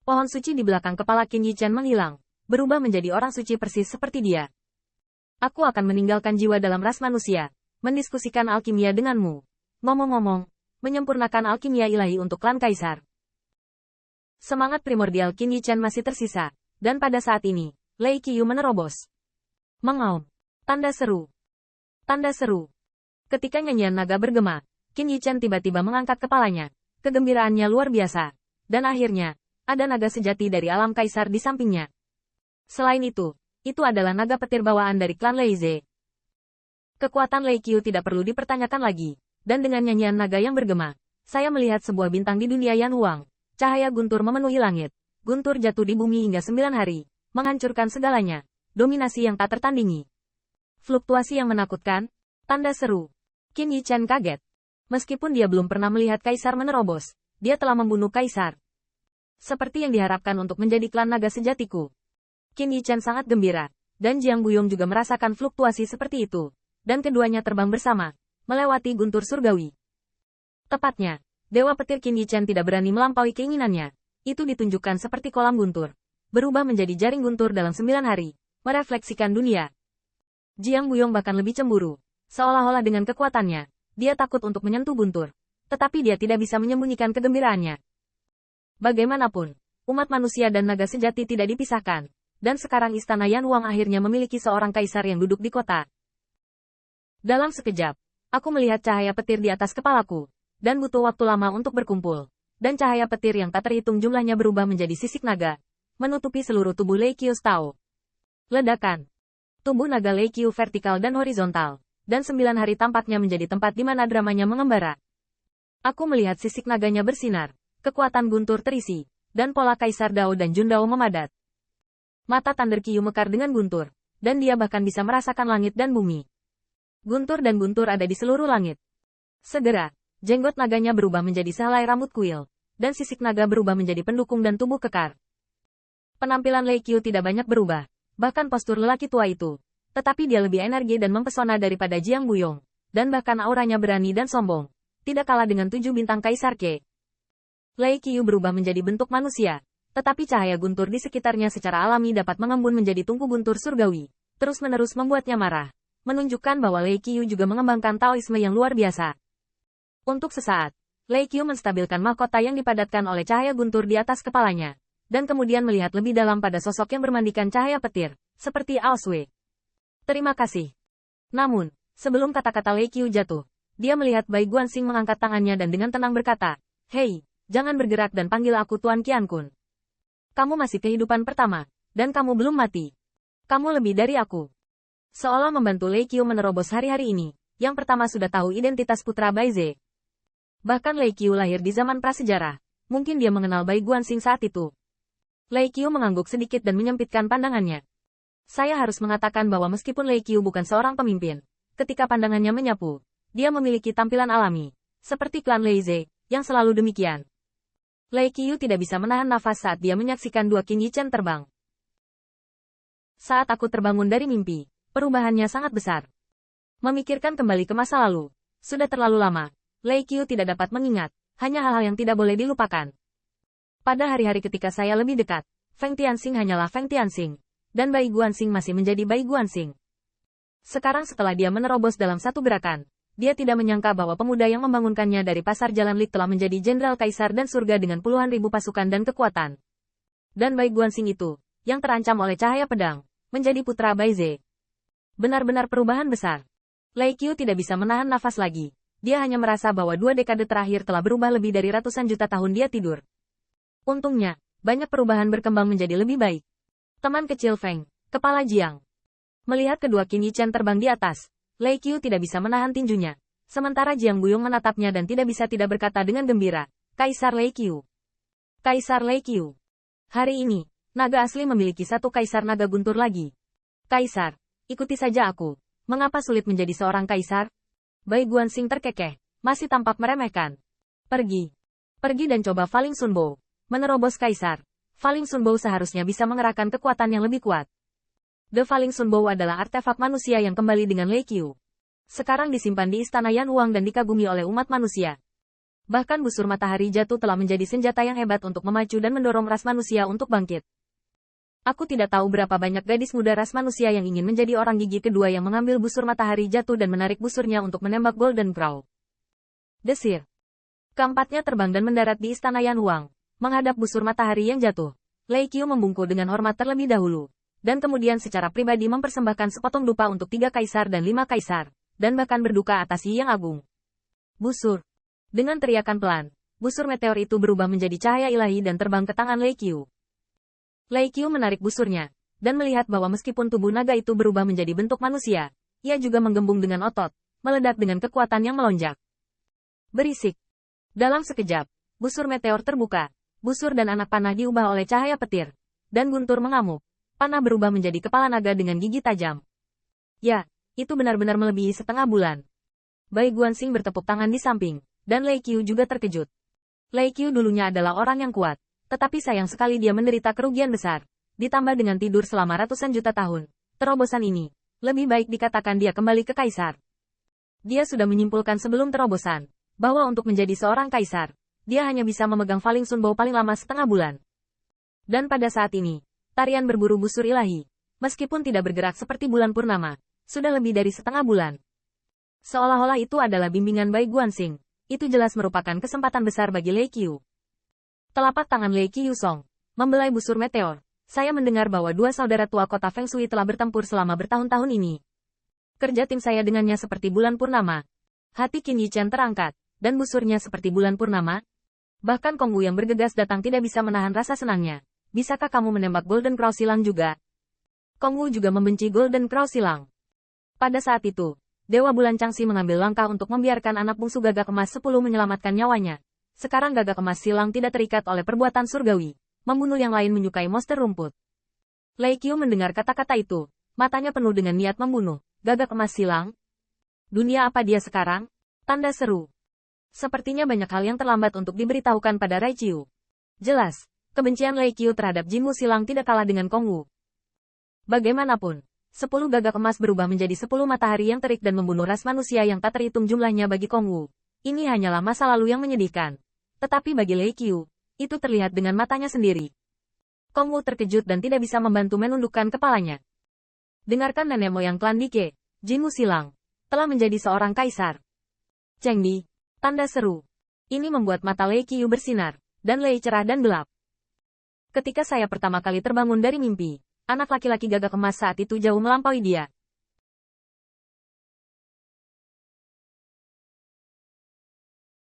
Pohon suci di belakang kepala Qin Yichen menghilang, berubah menjadi orang suci persis seperti dia. Aku akan meninggalkan jiwa dalam ras manusia, mendiskusikan alkimia denganmu. Ngomong-ngomong, menyempurnakan alkimia ilahi untuk klan kaisar. Semangat primordial Qin Yichen masih tersisa, dan pada saat ini, Lei Qiu menerobos. Mengaum. Tanda seru. Tanda seru. Ketika nyanyian naga bergema, Qin Yichen tiba-tiba mengangkat kepalanya. Kegembiraannya luar biasa. Dan akhirnya, ada naga sejati dari alam kaisar di sampingnya. Selain itu adalah naga petir bawaan dari klan Leize. Kekuatan Lei Qiu tidak perlu dipertanyakan lagi. Dan dengan nyanyian naga yang bergema, saya melihat sebuah bintang di dunia Yan Huang. Cahaya guntur memenuhi langit. Guntur jatuh di bumi hingga 9 hari, menghancurkan segalanya. Dominasi yang tak tertandingi. Fluktuasi yang menakutkan. Tanda seru. Qin Yichen kaget. Meskipun dia belum pernah melihat kaisar menerobos, dia telah membunuh kaisar. Seperti yang diharapkan untuk menjadi klan naga sejatiku. Qin Yichen sangat gembira, dan Jiang Buyong juga merasakan fluktuasi seperti itu. Dan keduanya terbang bersama, melewati guntur surgawi. Tepatnya, Dewa Petir Qin Yichen tidak berani melampaui keinginannya. Itu ditunjukkan seperti kolam guntur, berubah menjadi jaring guntur dalam 9 hari, merefleksikan dunia. Jiang Buyong bahkan lebih cemburu, seolah-olah dengan kekuatannya, dia takut untuk menyentuh guntur. Tetapi dia tidak bisa menyembunyikan kegembiraannya. Bagaimanapun, umat manusia dan naga sejati tidak dipisahkan, dan sekarang istana Yan Huang akhirnya memiliki seorang kaisar yang duduk di kota. Dalam sekejap, aku melihat cahaya petir di atas kepalaku, dan butuh waktu lama untuk berkumpul. Dan cahaya petir yang tak terhitung jumlahnya berubah menjadi sisik naga, menutupi seluruh tubuh Lei Qiu Tao. Ledakan. Tubuh naga Lei Qiu vertikal dan horizontal, dan 9 hari tampaknya menjadi tempat di mana dramanya mengembara. Aku melihat sisik naganya bersinar, kekuatan guntur terisi, dan pola Kaisar Dao dan Jun Dao memadat. Mata Thunder Qiu mekar dengan guntur, dan dia bahkan bisa merasakan langit dan bumi. Guntur dan guntur ada di seluruh langit. Segera, jenggot naganya berubah menjadi sehelai rambut kuil, dan sisik naga berubah menjadi pendukung dan tubuh kekar. Penampilan Lei Qiu tidak banyak berubah, bahkan postur lelaki tua itu. Tetapi dia lebih energi dan mempesona daripada Jiang Buyong, dan bahkan auranya berani dan sombong. Tidak kalah dengan 7 bintang Kaisar Ke. Lei Qiu berubah menjadi bentuk manusia, tetapi cahaya guntur di sekitarnya secara alami dapat mengembun menjadi tungku guntur surgawi, terus-menerus membuatnya marah, menunjukkan bahwa Lei Qiu juga mengembangkan Taoisme yang luar biasa. Untuk sesaat, Lei Qiu menstabilkan mahkota yang dipadatkan oleh cahaya guntur di atas kepalanya, dan kemudian melihat lebih dalam pada sosok yang bermandikan cahaya petir, seperti Ao Sui. Terima kasih. Namun, sebelum kata-kata Lei Qiu jatuh, dia melihat Bai Guanxing mengangkat tangannya dan dengan tenang berkata, "Hei, jangan bergerak dan panggil aku Tuan Qian Kun. Kamu masih kehidupan pertama, dan kamu belum mati. Kamu lebih dari aku." Seolah membantu Lei Qiu menerobos hari-hari ini, yang pertama sudah tahu identitas putra Baize. Bahkan Lei Qiu lahir di zaman prasejarah, mungkin dia mengenal Bai Guanxing saat itu. Lei Qiu mengangguk sedikit dan menyempitkan pandangannya. Saya harus mengatakan bahwa meskipun Lei Qiu bukan seorang pemimpin, ketika pandangannya menyapu, dia memiliki tampilan alami, seperti klan Leize, yang selalu demikian. Lei Qiu tidak bisa menahan nafas saat dia menyaksikan dua Qin Yichen terbang. Saat aku terbangun dari mimpi, perubahannya sangat besar. Memikirkan kembali ke masa lalu, sudah terlalu lama. Lei Qiu tidak dapat mengingat, hanya hal-hal yang tidak boleh dilupakan. Pada hari-hari ketika saya lebih dekat, Feng Tianxing hanyalah Feng Tianxing, dan Bai Guanxing masih menjadi Bai Guanxing. Sekarang setelah dia menerobos dalam satu gerakan, dia tidak menyangka bahwa pemuda yang membangunkannya dari pasar Jalan Lik telah menjadi Jenderal Kaisar dan surga dengan puluhan ribu pasukan dan kekuatan. Dan Bai Guanxing itu, yang terancam oleh cahaya pedang, menjadi putra Baize. Benar-benar perubahan besar. Lei Qiu tidak bisa menahan nafas lagi. Dia hanya merasa bahwa 2 dekade terakhir telah berubah lebih dari ratusan juta tahun dia tidur. Untungnya, banyak perubahan berkembang menjadi lebih baik. Teman kecil Feng, kepala Jiang. Melihat kedua Qin Yichen terbang di atas, Lei Qiu tidak bisa menahan tinjunya. Sementara Jiang Buyong menatapnya dan tidak bisa tidak berkata dengan gembira, "Kaisar Lei Qiu. Kaisar Lei Qiu. Hari ini, naga asli memiliki satu kaisar naga guntur lagi. Kaisar, ikuti saja aku. Mengapa sulit menjadi seorang kaisar?" Bai Guanxing terkekeh, masih tampak meremehkan. Pergi. Pergi dan coba Faling Sunbo. Menerobos kaisar. Faling Sunbo seharusnya bisa mengerahkan kekuatan yang lebih kuat. The Faling Sunbo adalah artefak manusia yang kembali dengan Lei Qiu. Sekarang disimpan di istana Yan Huang dan dikagumi oleh umat manusia. Bahkan busur matahari jatuh telah menjadi senjata yang hebat untuk memacu dan mendorong ras manusia untuk bangkit. Aku tidak tahu berapa banyak gadis muda ras manusia yang ingin menjadi orang gigi kedua yang mengambil busur matahari jatuh dan menarik busurnya untuk menembak Golden Crow. Desir. Keempatnya terbang dan mendarat di istana Yan Huang, menghadap busur matahari yang jatuh. Lei Qiu membungkuk dengan hormat terlebih dahulu, dan kemudian secara pribadi mempersembahkan sepotong dupa untuk 3 kaisar dan 5 kaisar, dan bahkan berduka atas Yi Yang Agung. Busur. Dengan teriakan pelan, busur meteor itu berubah menjadi cahaya ilahi dan terbang ke tangan Lei Qiu. Lei Qiu menarik busurnya, dan melihat bahwa meskipun tubuh naga itu berubah menjadi bentuk manusia, ia juga menggembung dengan otot, meledak dengan kekuatan yang melonjak. Berisik. Dalam sekejap, busur meteor terbuka, busur dan anak panah diubah oleh cahaya petir, dan guntur mengamuk, panah berubah menjadi kepala naga dengan gigi tajam. Ya, itu benar-benar melebihi setengah bulan. Bai Guanxing bertepuk tangan di samping, dan Lei Qiu juga terkejut. Lei Qiu dulunya adalah orang yang kuat, tetapi sayang sekali dia menderita kerugian besar, ditambah dengan tidur selama ratusan juta tahun. Terobosan ini, lebih baik dikatakan dia kembali ke kaisar. Dia sudah menyimpulkan sebelum terobosan, bahwa untuk menjadi seorang kaisar, dia hanya bisa memegang Falling Sun Bow paling lama setengah bulan. Dan pada saat ini, tarian berburu busur ilahi, meskipun tidak bergerak seperti bulan purnama, sudah lebih dari setengah bulan. Seolah-olah itu adalah bimbingan Bai Guanxing. Itu jelas merupakan kesempatan besar bagi Lei Qiu. Telapak tangan Lei Qiu Song membelai busur meteor. Saya mendengar bahwa 2 saudara tua kota Feng Shui telah bertempur selama bertahun-tahun ini. Kerja tim saya dengannya seperti bulan purnama. Hati Qin Yichen terangkat, dan busurnya seperti bulan purnama. Bahkan Kong Wu yang bergegas datang tidak bisa menahan rasa senangnya. Bisakah kamu menembak Golden Crow silang juga? Kong Wu juga membenci Golden Crow silang. Pada saat itu, Dewa Bulan Changxi mengambil langkah untuk membiarkan anak bungsu Gagak Emas 10 menyelamatkan nyawanya. Sekarang Gagak Emas silang tidak terikat oleh perbuatan surgawi. Membunuh yang lain menyukai monster rumput. Lei Qiu mendengar kata-kata itu. Matanya penuh dengan niat membunuh. Gagak Emas silang? Dunia apa dia sekarang? Tanda seru. Sepertinya banyak hal yang terlambat untuk diberitahukan pada Rai Qiu. Jelas, kebencian Lei Qiu terhadap Jinmu silang tidak kalah dengan Kong Wu. Bagaimanapun, 10 gagak emas berubah menjadi 10 matahari yang terik dan membunuh ras manusia yang tak terhitung jumlahnya bagi Kong Wu. Ini hanyalah masa lalu yang menyedihkan. Tetapi bagi Lei Qiu, itu terlihat dengan matanya sendiri. Kong Wu terkejut dan tidak bisa membantu menundukkan kepalanya. Dengarkan nenek moyang klan Dike, Jinmu silang, telah menjadi seorang kaisar. Cheng Di, tanda seru. Ini membuat mata Lei Qiu bersinar, dan Lei cerah dan gelap. Ketika saya pertama kali terbangun dari mimpi, anak laki-laki gagak emas saat itu jauh melampaui dia.